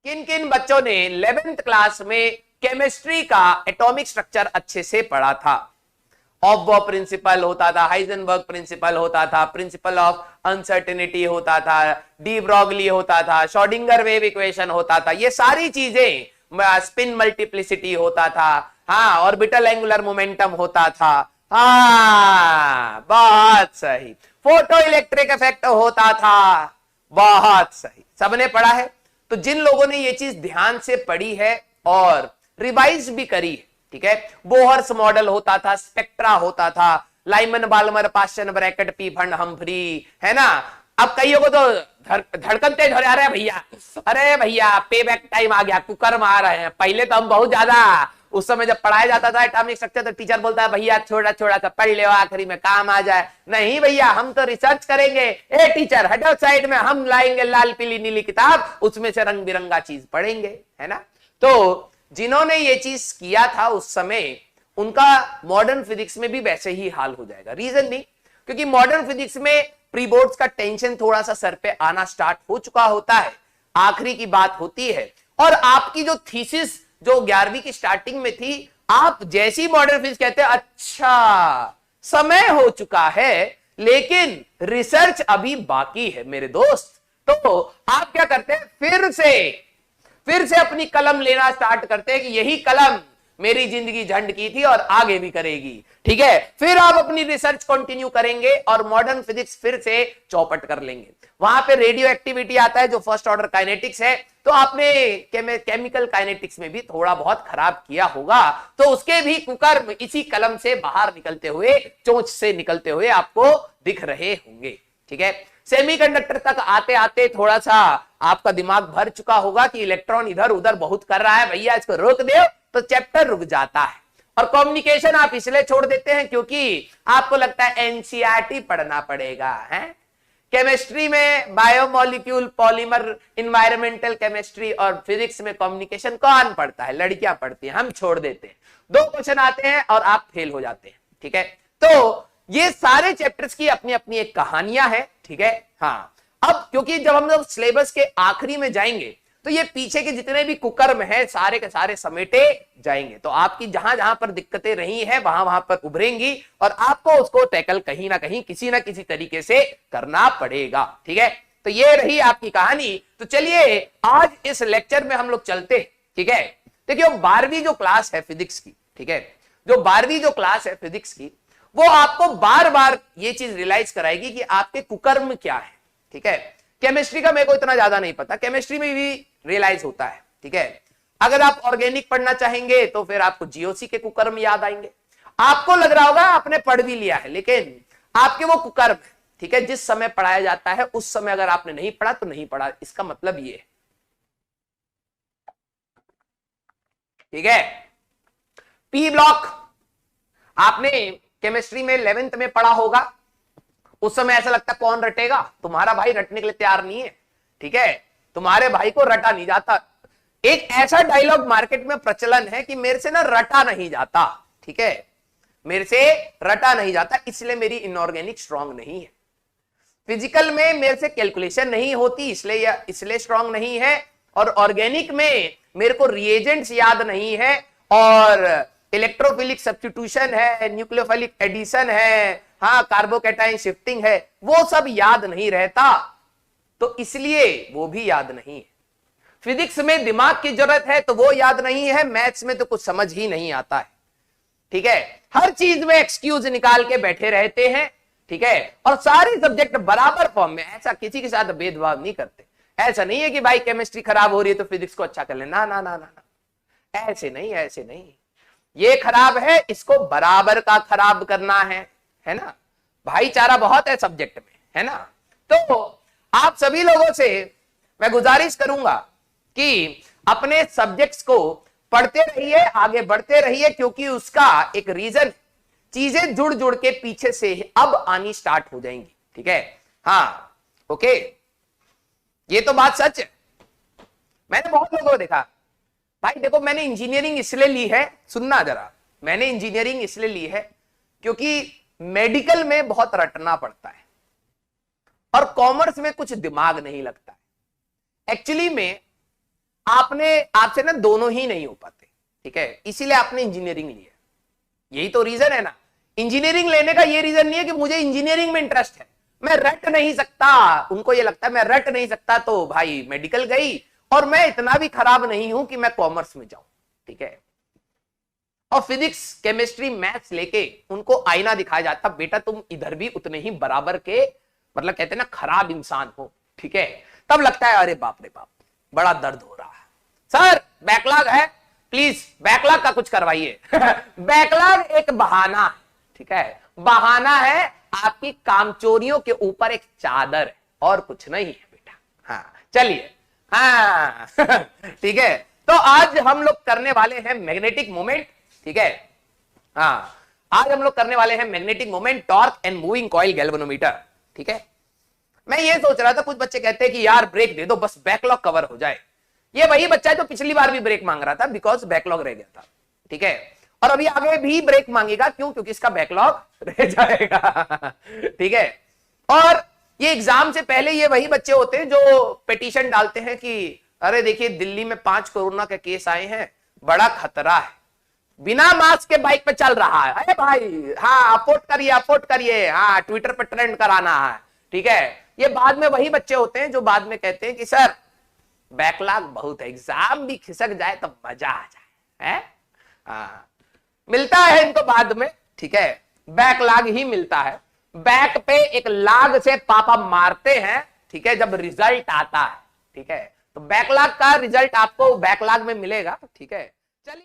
किन किन बच्चों ने 11th क्लास में केमिस्ट्री का एटॉमिक स्ट्रक्चर अच्छे से पढ़ा था? ऑफ प्रिंसिपल होता था, हाइजेनबर्ग प्रिंसिपल होता था, प्रिंसिपल ऑफ अनसर्टेनिटी होता था, डी ब्रॉगली होता था, श्रोडिंगर वेव इक्वेशन होता था, ये सारी चीजें, स्पिन मल्टीप्लिसिटी होता था, हाँ, ऑर्बिटल एंगुलर मोमेंटम होता था, हाँ बहुत सही, फोटो इलेक्ट्रिक इफेक्ट होता था, बहुत सही, सबने पढ़ा है। तो जिन लोगों ने ये चीज ध्यान से पढ़ी है और रिवाइज भी करी है, ठीक है, बोहर्स मॉडल होता था, स्पेक्ट्रा होता था, Lyman Balmer Paschen Brackett Pfund Humphrey, है ना। अब कईयों को तो धड़कन तेज हो रहा है भैया, अरे भैया पे बैक टाइम आ गया, कुकर में आ रहे हैं। पहले तो हम बहुत ज्यादा, उस समय जब पढ़ाया जाता था एटॉमिक स्ट्रक्चर तो टीचर बोलता है भैया छोड़ा छोड़ा सा पढ़ ले आखिरी में काम आ जाए। नहीं भैया, हम तो रिसर्च करेंगे, ए टीचर हटो साइड में, हम लाएंगे लाल पीली नीली किताब, उसमें से रंग बिरंगा चीज पढ़ेंगे, है ना। तो जिन्होंने ये चीज किया था उस समय, उनका मॉडर्न फिजिक्स में भी वैसे ही हाल हो जाएगा। रीजन नहीं, क्योंकि मॉडर्न फिजिक्स में प्री बोर्ड्स का टेंशन थोड़ा सा सर पे आना स्टार्ट हो चुका होता है, आखिरी की बात होती है, और आपकी जो थीसिस जो 11वीं की स्टार्टिंग में थी, आप जैसी मॉडर्न फिजिक्स कहते हैं अच्छा समय हो चुका है, लेकिन रिसर्च अभी बाकी है मेरे दोस्त। तो आप क्या करते हैं, फिर से अपनी कलम लेना स्टार्ट करते हैं कि यही कलम मेरी जिंदगी झंड की थी और आगे भी करेगी, ठीक है। फिर आप अपनी रिसर्च कंटिन्यू करेंगे और मॉडर्न फिजिक्स फिर से चौपट कर लेंगे। वहां पे रेडियो एक्टिविटी आता है जो फर्स्ट ऑर्डर काइनेटिक्स है, तो आपने केमिकल काइनेटिक्स में भी थोड़ा बहुत खराब किया होगा, तो उसके भी कुकर्म इसी कलम से बाहर निकलते हुए, चोंच से निकलते हुए आपको दिख रहे होंगे, ठीक है। सेमीकंडक्टर तक आते आते थोड़ा सा आपका दिमाग भर चुका होगा कि इलेक्ट्रॉन इधर उधर बहुत कर रहा है, भैया इसको रोक दो, तो चैप्टर रुक जाता है। और कम्युनिकेशन आप इसलिए छोड़ देते हैं क्योंकि आपको लगता है एनसीईआरटी पढ़ना पड़ेगा, है। केमिस्ट्री में बायोमोलिक्यूल, पॉलीमर, इन्वायरमेंटल केमिस्ट्री और फिजिक्स में कम्युनिकेशन कौन पढ़ता है? लड़कियां पढ़ती हैं, हम छोड़ देते हैं। 2 क्वेश्चन आते हैं और आप फेल हो जाते हैं, ठीक है। तो ये सारे चैप्टर्स की अपनी अपनी एक कहानियां हैं, ठीक है। हाँ, अब क्योंकि जब हम लोग सिलेबस के आखिरी में जाएंगे तो ये पीछे के जितने भी कुकर्म है सारे के सारे समेटे जाएंगे, तो आपकी जहां जहां पर दिक्कतें रही हैं वहां वहां पर उभरेंगी और आपको उसको टैकल कहीं ना कहीं किसी ना किसी तरीके से करना पड़ेगा, ठीक है। तो ये रही आपकी कहानी। तो चलिए आज इस लेक्चर में हम लोग चलते हैं, ठीक है। देखिए 12वीं जो क्लास है फिजिक्स की, ठीक है, जो 12वीं जो क्लास है फिजिक्स की, वो आपको बार बार ये चीज रियलाइज कराएगी कि आपके कुकर्म क्या है, ठीक है। केमिस्ट्री का मेरे को इतना ज्यादा नहीं पता, केमिस्ट्री में भी रियलाइज होता है, ठीक है। अगर आप ऑर्गेनिक पढ़ना चाहेंगे तो फिर आपको जीओसी के कुकर्म याद आएंगे। आपको लग रहा होगा आपने पढ़ भी लिया है, लेकिन आपके वो कुकर्म है, ठीक है, जिस समय पढ़ाया जाता है उस समय अगर आपने नहीं पढ़ा तो नहीं पढ़ा, इसका मतलब ये है, ठीक है। पी ब्लॉक आपने केमिस्ट्री में 11th में पढ़ा होगा, उस समय ऐसा लगता कौन रटेगा, तुम्हारा भाई रटने के लिए तैयार नहीं है, ठीक है, तुम्हारे भाई को रटा नहीं जाता। एक ऐसा डायलॉग मार्केट में प्रचलन है कि मेरे से ना रटा नहीं जाता, ठीक है, मेरे से रटा नहीं जाता, इसलिए मेरी इनऑर्गेनिक स्ट्रांग नहीं है। फिजिकल में मेरे से कैलकुलेशन नहीं होती इसलिए स्ट्रांग नहीं है, और ऑर्गेनिक में मेरे को रिएजेंट्स याद नहीं है, और इलेक्ट्रोफिलिक सब्स्टिट्यूशन है, न्यूक्लियोफिलिक एडिशन है, हाँ, कार्बोकैटायन शिफ्टिंग है, वो सब याद नहीं रहता, तो इसलिए वो भी याद नहीं है। फिजिक्स में दिमाग की जरूरत है तो वो याद नहीं है, मैथ्स में तो कुछ समझ ही नहीं आता है, ठीक है। हर चीज में एक्सक्यूज निकाल के बैठे रहते हैं, ठीक है, और सारे सब्जेक्ट बराबर फॉर्म में, ऐसा किसी के साथ भेदभाव नहीं करते। ऐसा नहीं है कि भाई केमिस्ट्री खराब हो रही है तो फिजिक्स को अच्छा कर लेना, ना ना ना ना, ऐसे नहीं, ऐसे नहीं। ये खराब है, इसको बराबर का खराब करना है ना। भाईचारा बहुत है सब्जेक्ट में, है ना। तो आप सभी लोगों से मैं गुजारिश करूंगा कि अपने सब्जेक्ट्स को पढ़ते रहिए, आगे बढ़ते रहिए, क्योंकि उसका एक रीजन, चीजें जुड़ जुड़ के पीछे से अब आनी स्टार्ट हो जाएंगी, ठीक है। हाँ, ओके, ये तो बात सच है। मैंने बहुत लोगों को देखा, भाई देखो मैंने इंजीनियरिंग इसलिए ली है, सुनना जरा, मैंने इंजीनियरिंग इसलिए ली है क्योंकि मेडिकल में बहुत रटना पड़ता है और कॉमर्स में कुछ दिमाग नहीं लगता है। एक्चुअली में आपने आपसे ना दोनों ही नहीं हो पाते, ठीक है, इसीलिए आपने इंजीनियरिंग लिया, यही तो रीजन है ना। इंजीनियरिंग लेने का ये रीजन नहीं है कि मुझे इंजीनियरिंग में इंटरेस्ट है, मैं रट नहीं सकता, उनको ये लगता है मैं रट नहीं सकता तो भाई मेडिकल गई, और मैं इतना भी खराब नहीं हूं कि मैं कॉमर्स में जाऊं, ठीक है। और फिजिक्स केमिस्ट्री मैथ्स लेके उनको आईना दिखाया जाता, बेटा तुम इधर भी उतने ही बराबर के, मतलब कहते हैं ना खराब इंसान हो, ठीक है। तब लगता है अरे बाप रे बाप, बड़ा दर्द हो रहा है, सर बैकलॉग है, प्लीज बैकलॉग का कुछ करवाइए। बैकलॉग एक बहाना है, ठीक है, बहाना है, आपकी कामचोरियों के ऊपर एक चादर है, और कुछ नहीं है बेटा। हाँ चलिए, हाँ ठीक है। तो आज हम लोग करने वाले हैं मैग्नेटिक मोमेंट, ठीक है। हाँ आज हम लोग करने वाले हैं magnetic moment, torque and moving coil galvanometer, ठीक है। मैं ये सोच रहा था, कुछ बच्चे कहते हैं कि यार ब्रेक दे दो बस बैकलॉग कवर हो जाए। ये वही बच्चा है जो पिछली बार भी ब्रेक मांग रहा था, बिकॉज बैकलॉग रह गया था, ठीक है। और अभी आगे भी ब्रेक मांगेगा, क्यों? क्योंकि इसका बैकलॉग रह जाएगा, ठीक है। और ये एग्जाम से पहले ये वही बच्चे होते हैं जो पिटीशन डालते हैं कि अरे देखिए दिल्ली में 5 कोरोना के केस आए हैं, बड़ा खतरा है, बिना मास्क के बाइक पे चल रहा है, अरे भाई हाँ अपोर्ट करिए, हाँ ट्विटर पे ट्रेंड कराना है, ठीक है। ये बाद में वही बच्चे होते हैं जो बाद में कहते हैं कि सर बैकलॉग बहुत है, एग्जाम भी खिसक जाए तो मजा आ जाए, है? हाँ मिलता है इनको बाद में, ठीक है, बैकलॉग ही मिलता है। बैक पे एक लाग से पापा मारते हैं, ठीक है, जब रिजल्ट आता है, ठीक है। तो बैकलॉग का रिजल्ट आपको बैकलॉग में मिलेगा, ठीक है। चलिए